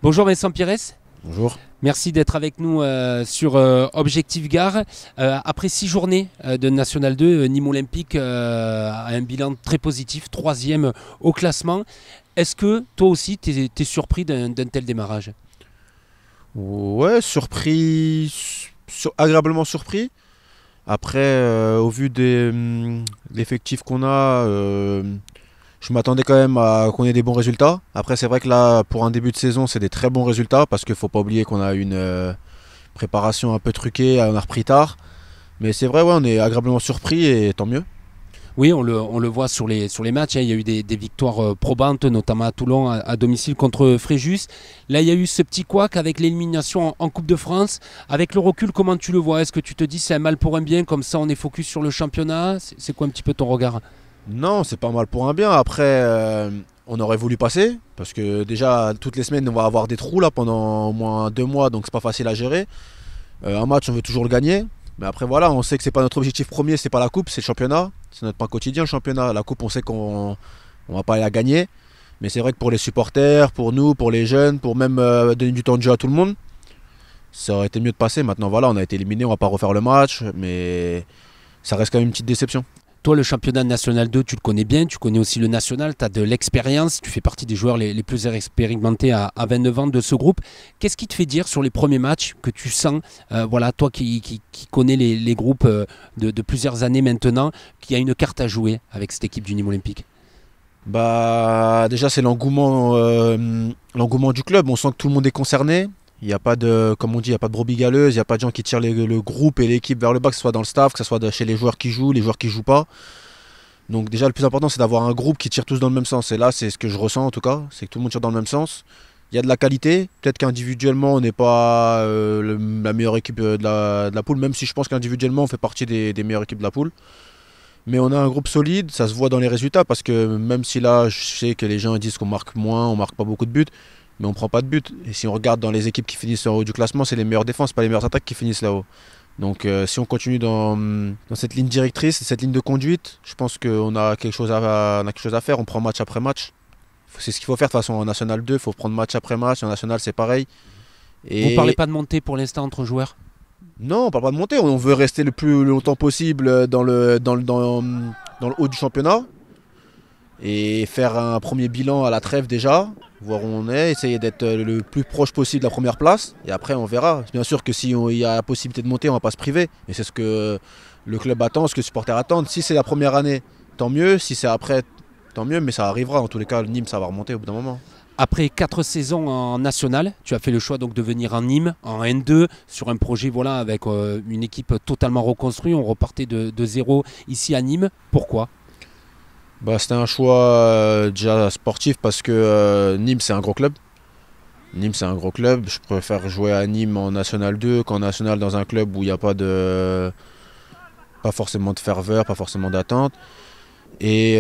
Bonjour Vincent Pires. Bonjour. Merci d'être avec nous sur Objectif Gare. Après 6 journées de National 2, Nîmes Olympique a un bilan très positif, 3e au classement. Est-ce que toi aussi tu es surpris d'un tel démarrage? Ouais, surpris, agréablement surpris. Après, au vu de l'effectif qu'on a, je m'attendais quand même à qu'on ait des bons résultats. Après, c'est vrai que là, pour un début de saison, c'est des très bons résultats parce qu'il ne faut pas oublier qu'on a une préparation un peu truquée, on a repris tard. Mais c'est vrai, ouais, on est agréablement surpris et tant mieux. Oui, on le voit sur les matchs, hein. Il y a eu des victoires probantes, notamment à Toulon, à domicile contre Fréjus. Là, il y a eu ce petit couac avec l'élimination en Coupe de France. Avec le recul, comment tu le vois? Est-ce que tu te dis c'est un mal pour un bien, comme ça on est focus sur le championnat? C'est quoi un petit peu ton regard? Non, c'est pas mal pour un bien. Après, on aurait voulu passer parce que déjà, toutes les semaines, on va avoir des trous là pendant au moins 2 mois, donc c'est pas facile à gérer. Un match, on veut toujours le gagner. Mais après, voilà, on sait que c'est pas notre objectif premier, c'est pas la coupe, c'est le championnat. C'est notre pain quotidien, le championnat. La coupe, on sait qu'on va pas la gagner. Mais c'est vrai que pour les supporters, pour nous, pour les jeunes, pour même donner du temps de jeu à tout le monde, ça aurait été mieux de passer. Maintenant, voilà, on a été éliminé, on va pas refaire le match, mais ça reste quand même une petite déception. Toi, le championnat national 2, tu le connais bien, tu connais aussi le national, tu as de l'expérience, tu fais partie des joueurs les plus expérimentés à 29 ans de ce groupe. Qu'est-ce qui te fait dire sur les premiers matchs que tu sens, voilà, toi qui connais les groupes de plusieurs années maintenant, qu'il y a une carte à jouer avec cette équipe du Nîmes Olympique? Bah, déjà, c'est l'engouement du club. On sent que tout le monde est concerné. Il n'y a pas de, comme on dit, il n'y a pas de brebis galeuses, il n'y a pas de gens qui tirent le groupe et l'équipe vers le bas, que ce soit dans le staff, que ce soit chez les joueurs qui jouent, les joueurs qui ne jouent pas. Donc déjà, le plus important, c'est d'avoir un groupe qui tire tous dans le même sens. Et là, c'est ce que je ressens en tout cas, c'est que tout le monde tire dans le même sens. Il y a de la qualité, peut-être qu'individuellement, on n'est pas la meilleure équipe de la poule, même si je pense qu'individuellement, on fait partie des meilleures équipes de la poule. Mais on a un groupe solide, ça se voit dans les résultats, parce que même si là, je sais que les gens disent qu'on marque moins, on marque pas beaucoup de buts, mais on prend pas de buts. Et si on regarde dans les équipes qui finissent en haut du classement, c'est les meilleures défenses, pas les meilleures attaques qui finissent là-haut. Donc si on continue dans cette ligne directrice, cette ligne de conduite, je pense qu'on a quelque chose à faire, on prend match après match. C'est ce qu'il faut faire de toute façon en National 2, il faut prendre match après match, en National c'est pareil. Et vous ne parlez pas de montée pour l'instant entre joueurs? Non, on ne parle pas de montée, on veut rester le plus longtemps possible dans le haut du championnat. Et faire un premier bilan à la trêve déjà, voir où on est, essayer d'être le plus proche possible de la première place, et après on verra. Bien sûr que s'il y a la possibilité de monter, on ne va pas se priver, et c'est ce que le club attend, ce que les supporters attendent. Si c'est la première année, tant mieux, si c'est après, tant mieux, mais ça arrivera. En tous les cas, le Nîmes, ça va remonter au bout d'un moment. Après 4 saisons en national, tu as fait le choix donc de venir en Nîmes, en N2, sur un projet voilà, avec une équipe totalement reconstruite. On repartait de zéro ici à Nîmes. Pourquoi? Bah, c'était un choix déjà sportif parce que Nîmes c'est un gros club. Nîmes c'est un gros club. Je préfère jouer à Nîmes en National 2 qu'en National dans un club où il n'y a pas forcément de ferveur, pas forcément d'attente. Et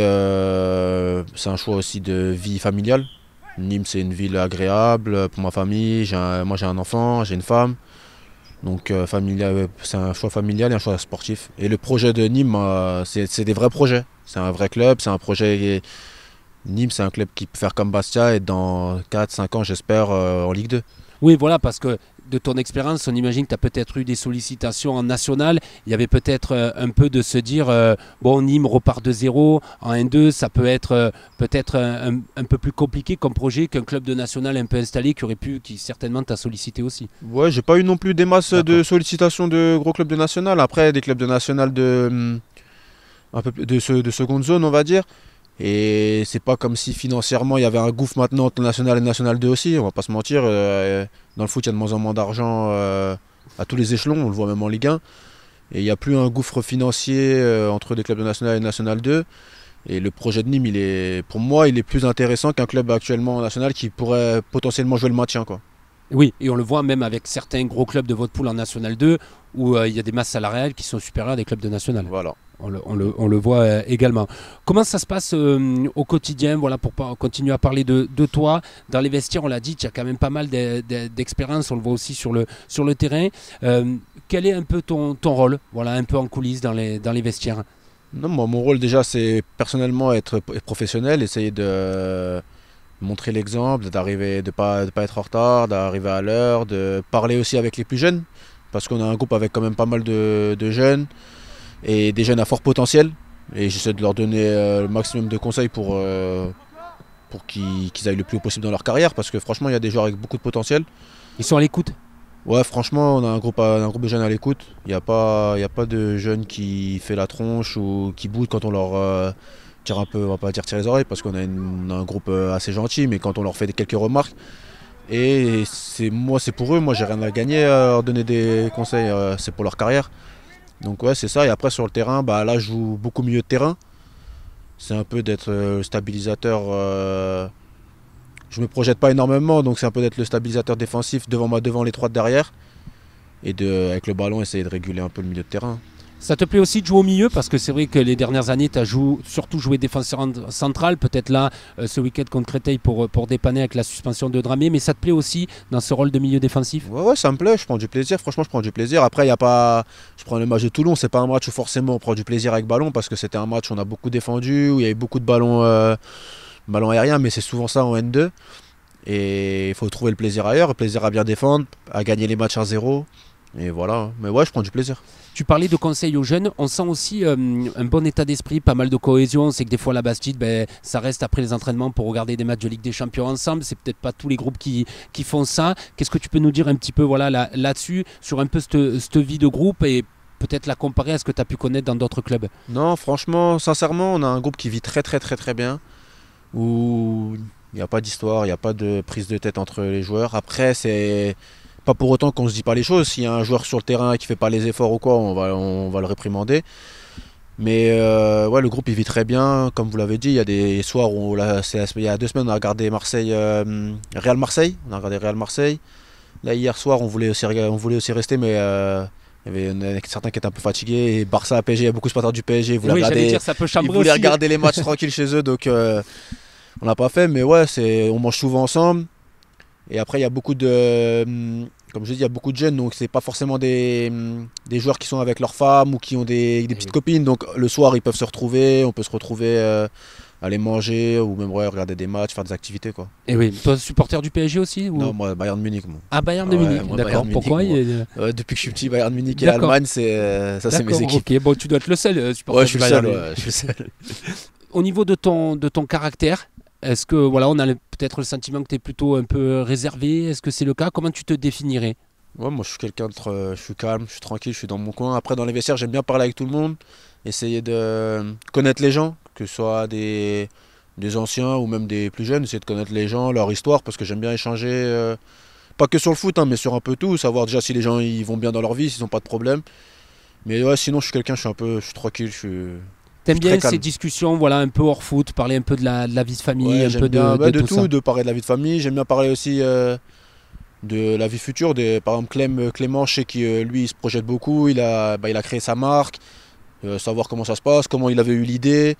c'est un choix aussi de vie familiale. Nîmes c'est une ville agréable pour ma famille. Moi j'ai un enfant, j'ai une femme. Donc c'est un choix familial et un choix sportif. Et le projet de Nîmes, c'est des vrais projets. C'est un vrai club, c'est un projet. Nîmes, c'est un club qui peut faire comme Bastia et dans 4-5 ans, j'espère, en Ligue 2. Oui, voilà, parce que de ton expérience, on imagine que tu as peut-être eu des sollicitations en national. Il y avait peut-être un peu de se dire, bon, Nîmes repart de zéro, en N2, ça peut être peut-être un peu plus compliqué comme projet qu'un club de national un peu installé qui certainement t'a sollicité aussi. Ouais, j'ai pas eu non plus des masses de sollicitations de gros clubs de national. Après, des clubs de national un peu de seconde zone, on va dire. Et c'est pas comme si financièrement il y avait un gouffre maintenant entre National et National 2 aussi, on va pas se mentir. Dans le foot, il y a de moins en moins d'argent à tous les échelons, on le voit même en Ligue 1. Et il n'y a plus un gouffre financier entre des clubs de National et National 2. Et le projet de Nîmes, pour moi, il est plus intéressant qu'un club actuellement en National qui pourrait potentiellement jouer le maintien, quoi. Oui, et on le voit même avec certains gros clubs de votre poule en National 2 où il y a des masses salariales qui sont supérieures à des clubs de National. Voilà. On le voit également. Comment ça se passe au quotidien, voilà, pour continuer à parler de toi? Dans les vestiaires, on l'a dit, tu as quand même pas mal d'expérience, on le voit aussi sur le terrain. Quel est un peu ton rôle, voilà, un peu en coulisses dans les vestiaires? Non, moi, mon rôle déjà, c'est personnellement être professionnel, essayer de montrer l'exemple, d'arriver, de pas être en retard, d'arriver à l'heure, de parler aussi avec les plus jeunes, parce qu'on a un groupe avec quand même pas mal de jeunes et des jeunes à fort potentiel. Et j'essaie de leur donner le maximum de conseils pour qu'ils aillent le plus haut possible dans leur carrière, parce que franchement, il y a des joueurs avec beaucoup de potentiel. Ils sont à l'écoute. Ouais, franchement, on a un groupe de jeunes à l'écoute. Il y a pas de jeunes qui fait la tronche ou qui boudent quand on leur tire un peu, on va pas dire tirer les oreilles, parce on a un groupe assez gentil, mais quand on leur fait quelques remarques. Et c'est pour eux, moi j'ai rien à gagner à leur donner des conseils, c'est pour leur carrière. Donc ouais, c'est ça. Et après sur le terrain, bah, là je joue beaucoup milieu de terrain. C'est un peu d'être le stabilisateur. Je me projette pas énormément, donc c'est un peu d'être le stabilisateur défensif devant les trois de derrière. Et avec le ballon, essayer de réguler un peu le milieu de terrain. Ça te plaît aussi de jouer au milieu parce que c'est vrai que les dernières années, tu as surtout joué défenseur central, peut-être là ce week-end contre Créteil pour dépanner avec la suspension de Dramé, mais ça te plaît aussi dans ce rôle de milieu défensif? Ouais, ça me plaît, je prends du plaisir, franchement je prends du plaisir. Après, il y a pas. Je prends le match de Toulon, c'est pas un match où forcément on prend du plaisir avec ballon, parce que c'était un match où on a beaucoup défendu, où il y avait beaucoup de ballons aériens, mais c'est souvent ça en N2. Et il faut trouver le plaisir ailleurs, le plaisir à bien défendre, à gagner les matchs 1-0. Et voilà, mais ouais, je prends du plaisir. Tu parlais de conseils aux jeunes, on sent aussi un bon état d'esprit, pas mal de cohésion. C'est que des fois la Bastide, ça reste après les entraînements pour regarder des matchs de Ligue des Champions ensemble. C'est peut-être pas tous les groupes qui font ça. Qu'est-ce que tu peux nous dire un petit peu là-dessus, sur un peu cette vie de groupe et peut-être la comparer à ce que tu as pu connaître dans d'autres clubs? Non, franchement, sincèrement, on a un groupe qui vit très très très très bien, où il n'y a pas d'histoire, il n'y a pas de prise de tête entre les joueurs. Après, c'est pas pour autant qu'on se dit pas les choses. S'il y a un joueur sur le terrain qui fait pas les efforts ou quoi, on va le réprimander. Mais ouais, le groupe il vit très bien. Comme vous l'avez dit, il y a des soirs où il y a 2 semaines on a regardé Real Marseille. On a regardé Real Marseille. Là hier soir on voulait aussi rester, mais il y en a certains qui étaient un peu fatigués. Et Barça, PSG, il y a beaucoup de supporters du PSG. Oui, j'allais dire, ça peut Ils chambrer voulaient aussi. regarder les matchs tranquilles chez eux, donc on l'a pas fait. Mais ouais, on mange souvent ensemble. Et après, il y a beaucoup comme je dis, il y a beaucoup de jeunes, donc c'est pas forcément des joueurs qui sont avec leurs femmes ou qui ont des petites copines. Donc le soir, ils peuvent se retrouver, on peut se retrouver, aller manger ou même regarder des matchs, faire des activités, quoi. Et oui, toi supporter du PSG aussi ou... Non, moi, Bayern Munich, moi. Ah, Bayern de Ouais, Munich, moi, d'accord. Bayern Pourquoi Munich, depuis que je suis petit, Bayern Munich et D'accord. l'Allemagne, ça c'est mes D'accord, équipes. ok. Bon, tu dois être le seul supporter Ouais, je du suis le Bayern. seul, ouais, je suis le seul. Au niveau de ton caractère, est-ce que voilà, on a peut-être le sentiment que tu es plutôt un peu réservé? Est-ce que c'est le cas? Comment tu te définirais? Ouais, moi je suis quelqu'un je suis calme, je suis tranquille, je suis dans mon coin. Après dans les vestiaires, j'aime bien parler avec tout le monde, essayer de connaître les gens, que ce soit des anciens ou même des plus jeunes, essayer de connaître les gens, leur histoire, parce que j'aime bien échanger, pas que sur le foot, hein, mais sur un peu tout, savoir déjà si les gens ils vont bien dans leur vie, s'ils n'ont pas de problème. Mais ouais, sinon je suis quelqu'un, je suis tranquille, je T'aimes suis très bien calme. ces discussions, voilà, un peu hors foot, parler un peu de la vie de famille, Ouais, un j'aime peu bien de de tout ça. tout, de parler de la vie de famille. J'aime bien parler aussi de la vie future. Par exemple, Clément, je sais que lui, il se projette beaucoup. Il a créé sa marque, savoir comment ça se passe, comment il avait eu l'idée.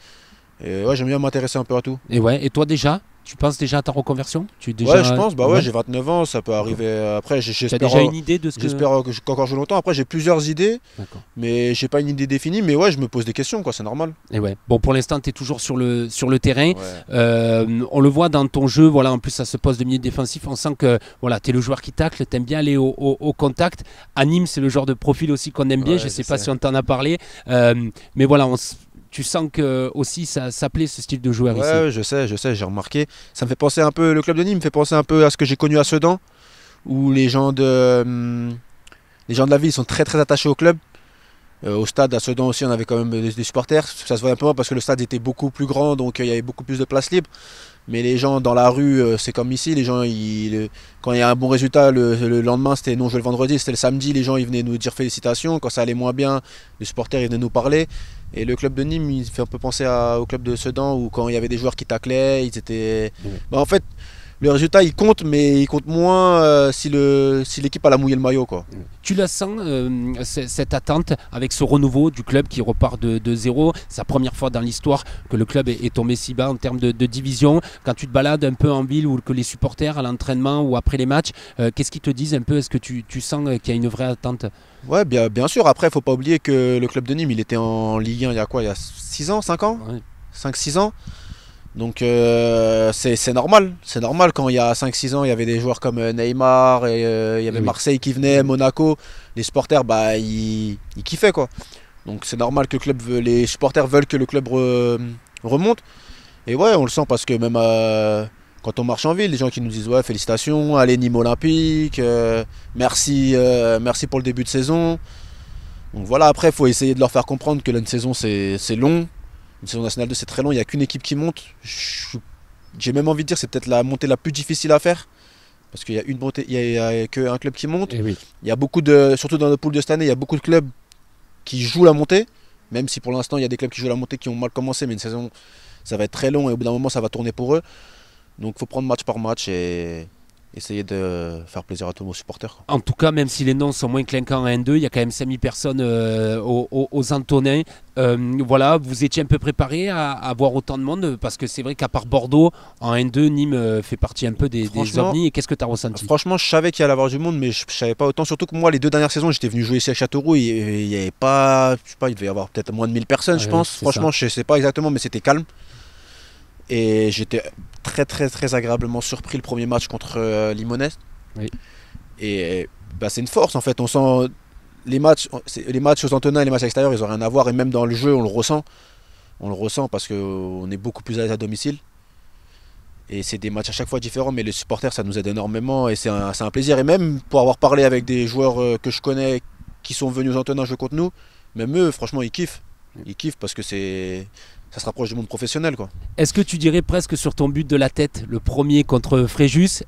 Et ouais, j'aime bien m'intéresser un peu à tout. Et toi déjà, tu penses déjà à ta reconversion? Ouais, je pense, bah ouais, j'ai 29 ans, ça peut arriver. Après, Tu as j'espère. déjà une idée de ce que... J'espère qu'encore joue longtemps. Après, j'ai plusieurs idées, D'accord. mais j'ai pas une idée définie. Mais ouais, je me pose des questions, quoi, c'est normal. Et ouais. Bon, pour l'instant, tu es toujours sur le terrain. Ouais. On le voit dans ton jeu, voilà, en plus à ce poste de milieu défensif, on sent que voilà, tu es le joueur qui tacle, tu aimes bien aller au contact. À Nîmes, c'est le genre de profil aussi qu'on aime bien, Ouais, je ne sais je pas sais. si on t'en a parlé, mais voilà, tu sens que aussi ça plaît ce style de joueur ici. Ouais, je sais, j'ai remarqué. Ça me fait penser un peu, le club de Nîmes me fait penser un peu à ce que j'ai connu à Sedan, où les gens de la ville sont très très attachés au club. Au stade à Sedan aussi, on avait quand même des supporters. Ça se voyait un peu moins parce que le stade était beaucoup plus grand, donc il y avait beaucoup plus de place libre. Mais les gens dans la rue, c'est comme ici, les gens, quand il y a un bon résultat, le lendemain, c'était non jouer le vendredi, c'était le samedi, les gens ils venaient nous dire félicitations. Quand ça allait moins bien, les supporters ils venaient nous parler. Et le club de Nîmes, il fait un peu penser au club de Sedan, où quand il y avait des joueurs qui taclaient, ils étaient... Ouais. Bah, en fait, le résultat il compte, mais il compte moins si l'équipe a mouillé le maillot, quoi. Tu la sens, cette attente avec ce renouveau du club qui repart de zéro. C'est la première fois dans l'histoire que le club est tombé si bas en termes de division. Quand tu te balades un peu en ville ou que les supporters à l'entraînement ou après les matchs, qu'est-ce qu'ils te disent un peu? Est-ce que tu sens qu'il y a une vraie attente? Ouais, bien sûr. Après, il ne faut pas oublier que le club de Nîmes, il était en Ligue 1 il y a quoi? Il y a 6 ans, 5 ans? Ouais. 5-6 ans. Donc c'est normal. C'est normal quand il y a 5-6 ans, il y avait des joueurs comme Neymar, et il y avait Marseille qui venait, Monaco. Les supporters, bah, ils kiffaient, quoi. Donc c'est normal que les supporters veulent que le club remonte. Et ouais, on le sent parce que même quand on marche en ville, les gens qui nous disent ouais, félicitations, allez Nîmes Olympique, merci pour le début de saison. Donc voilà, après il faut essayer de leur faire comprendre que là, une saison c'est long. Une saison nationale 2 c'est très long, il n'y a qu'une équipe qui monte. J'ai même envie de dire c'est peut-être la montée la plus difficile à faire. Parce qu'il y a une montée, il y a qu'un club qui monte. Oui. Il y a beaucoup surtout dans notre poule de cette année, il y a beaucoup de clubs qui jouent la montée. Même si pour l'instant il y a des clubs qui jouent la montée qui ont mal commencé, mais une saison ça va être très long et au bout d'un moment ça va tourner pour eux. Donc il faut prendre match par match et essayer de faire plaisir à tous nos supporters. En tout cas, même si les noms sont moins clinquants en N2, il y a quand même 5000 personnes aux Antonins. Voilà, vous étiez un peu préparé à avoir autant de monde parce que c'est vrai qu'à part Bordeaux, en N2, Nîmes fait partie un peu des ovnis. Et qu'est-ce que tu as ressenti? Franchement, je savais qu'il allait y avoir du monde, mais je ne savais pas autant. Surtout que moi, les 2 dernières saisons, j'étais venu jouer ici à Châteauroux. Il y avait pas, je sais pas, il devait y avoir peut-être moins de 1000 personnes, je pense. Franchement, je ne sais pas exactement, mais c'était calme. Et j'étais très agréablement surpris le premier match contre Limonest. Oui. Et bah, c'est une force en fait. On sent les matchs aux Antonins et les matchs extérieurs, ils n'ont rien à voir. Et même dans le jeu, on le ressent. On le ressent parce qu'on est beaucoup plus à l'aise à domicile. Et c'est des matchs à chaque fois différents, mais les supporters, ça nous aide énormément et c'est un plaisir. Et même pour avoir parlé avec des joueurs que je connais qui sont venus aux Antonins jouer contre nous, même eux, franchement, ils kiffent. Ils kiffent parce que ça se rapproche du monde professionnel, quoi. Est-ce que tu dirais presque sur ton but de la tête, le premier contre Fréjus,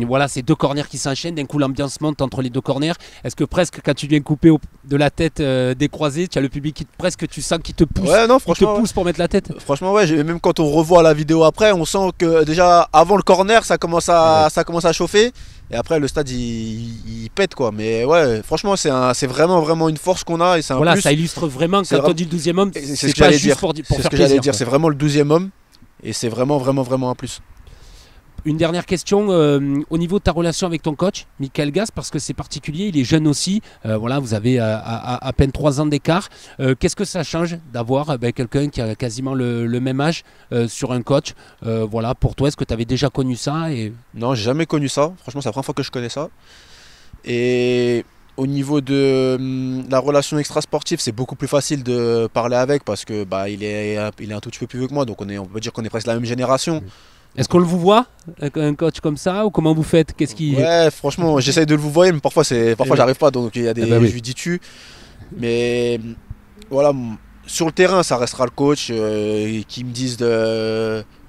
voilà, ces 2 corners qui s'enchaînent, d'un coup l'ambiance monte entre les 2 corners. Est-ce que presque quand tu viens couper de la tête des croisés, tu as le public qui presque tu sens qui te pousse, ouais, non, franchement, qui te pousse pour mettre la tête? Franchement, ouais, même quand on revoit la vidéo après, on sent que déjà avant le corner, ça commence à chauffer. Et après, le stade, il pète, quoi. Mais ouais, franchement, c'est vraiment une force qu'on a. Et voilà, plus. Ça illustre vraiment quand on dit le 12e homme, c'est c'est pas juste pour faire plaisir. C'est vraiment le 12e homme. Et c'est vraiment un plus. Une dernière question, au niveau de ta relation avec ton coach, Michael Gas, parce que c'est particulier, il est jeune aussi, voilà, vous avez à peine 3 ans d'écart. Qu'est-ce que ça change d'avoir quelqu'un qui a quasiment le même âge sur un coach? Voilà, pour toi, est-ce que tu avais déjà connu ça Non, j'ai jamais connu ça. Franchement, c'est la première fois que je connais ça. Et au niveau de la relation extra-sportive, c'est beaucoup plus facile de parler avec parce que bah, il est un tout petit peu plus vieux que moi, donc on peut dire qu'on est presque la même génération. Est-ce qu'on le vous voit, un coach comme ça, ou comment vous faites? Ouais, franchement, j'essaye de le vous voir, mais parfois j'arrive pas, donc il y a des je lui dis tu. Mais voilà, sur le terrain, ça restera le coach qui me disent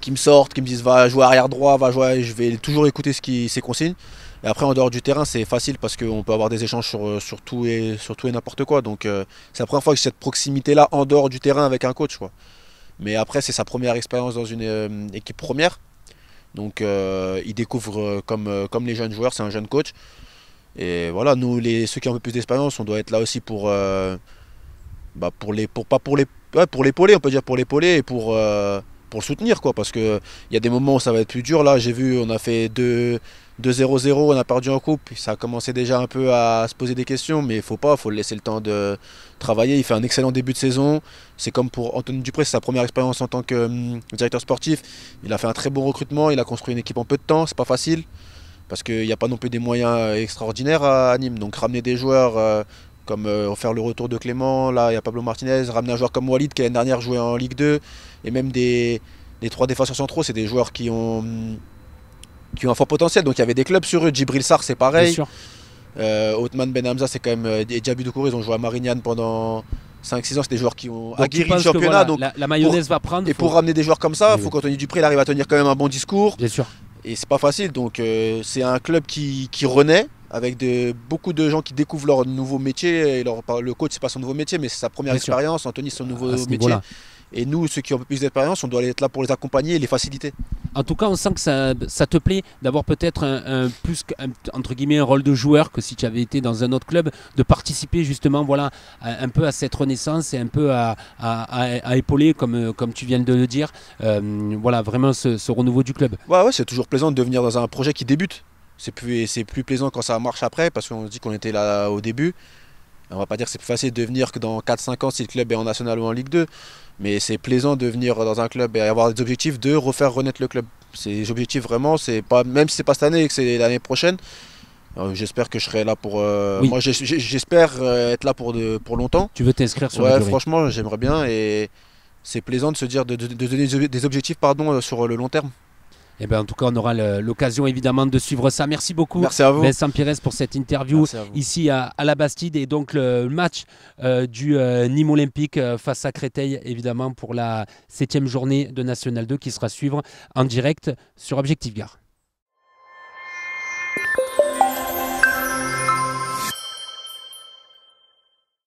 qui me sortent, qui me disent va jouer arrière droit, va jouer, je vais toujours écouter ses consignes. Et après en dehors du terrain, c'est facile parce qu'on peut avoir des échanges sur tout et n'importe quoi. Donc c'est la première fois que j'ai cette proximité là en dehors du terrain avec un coach, quoi. Mais après c'est sa première expérience dans une équipe première. Donc il découvre comme les jeunes joueurs, c'est un jeune coach. Et voilà, nous ceux qui ont un peu plus d'expérience, on doit être là aussi pour l'épauler, on peut dire pour l'épauler et pour le soutenir, quoi, parce que il y a des moments où ça va être plus dur. Là, j'ai vu, on a fait 2-0-0, on a perdu en coupe, ça a commencé déjà un peu à se poser des questions, mais faut le laisser le temps de travailler. Il fait un excellent début de saison. C'est comme pour Anthony Dupré, c'est sa première expérience en tant que directeur sportif. Il a fait un très bon recrutement, il a construit une équipe en peu de temps, c'est pas facile parce qu'il n'y a pas non plus des moyens extraordinaires à Nîmes. Donc ramener des joueurs comme faire le retour de Clément, là il y a Pablo Martinez, ramener un joueur comme Walid qui l'année dernière jouait en Ligue 2, et même les 3 défenseurs centraux, c'est des joueurs qui ont un fort potentiel. Donc il y avait des clubs sur eux. Djibril Sarr, c'est pareil. Othman Ben Hamza, c'est quand même. Et Diaby Doucouré, ils ont joué à Marignane pendant 5-6 ans. C'est des joueurs qui ont aguerri le championnat. Voilà, donc la mayonnaise va prendre. Et pour ramener des joueurs comme ça, il faut qu'Anthony Dupré arrive à tenir quand même un bon discours. Bien sûr. Et c'est pas facile. Donc c'est un club qui renaît avec beaucoup de gens qui découvrent leur nouveau métier. Et le coach, c'est pas son nouveau métier, mais c'est sa première expérience. Anthony, c'est son nouveau métier. Et nous, ceux qui ont un peu plus d'expérience, on doit être là pour les accompagner et les faciliter. En tout cas, on sent que ça te plaît d'avoir peut-être entre guillemets un rôle de joueur que si tu avais été dans un autre club, de participer justement voilà, un peu à cette renaissance et un peu à épauler, comme tu viens de le dire, voilà, vraiment ce renouveau du club. Ouais, c'est toujours plaisant de venir dans un projet qui débute. C'est plus plaisant quand ça marche après, parce qu'on se dit qu'on était là au début. On va pas dire que c'est plus facile de venir que dans 4-5 ans si le club est en National ou en Ligue 2. Mais c'est plaisant de venir dans un club et avoir des objectifs de refaire renaître le club. Ces objectifs vraiment, c'est pas, même si c'est pas cette année et que c'est l'année prochaine, j'espère que je serai là pour. Oui. Moi j'espère être là pour longtemps. Tu veux t'inscrire sur la Ouais, durée. franchement, j'aimerais bien et c'est plaisant de se dire de donner des objectifs sur le long terme. Eh ben, en tout cas, on aura l'occasion évidemment de suivre ça. Merci beaucoup, Merci à vous. Vincent Pires, pour cette interview Merci à vous. ici à la Bastide. Et donc, le match du Nîmes Olympique face à Créteil, évidemment, pour la 7e journée de National 2 qui sera à suivre en direct sur Objectif Gare.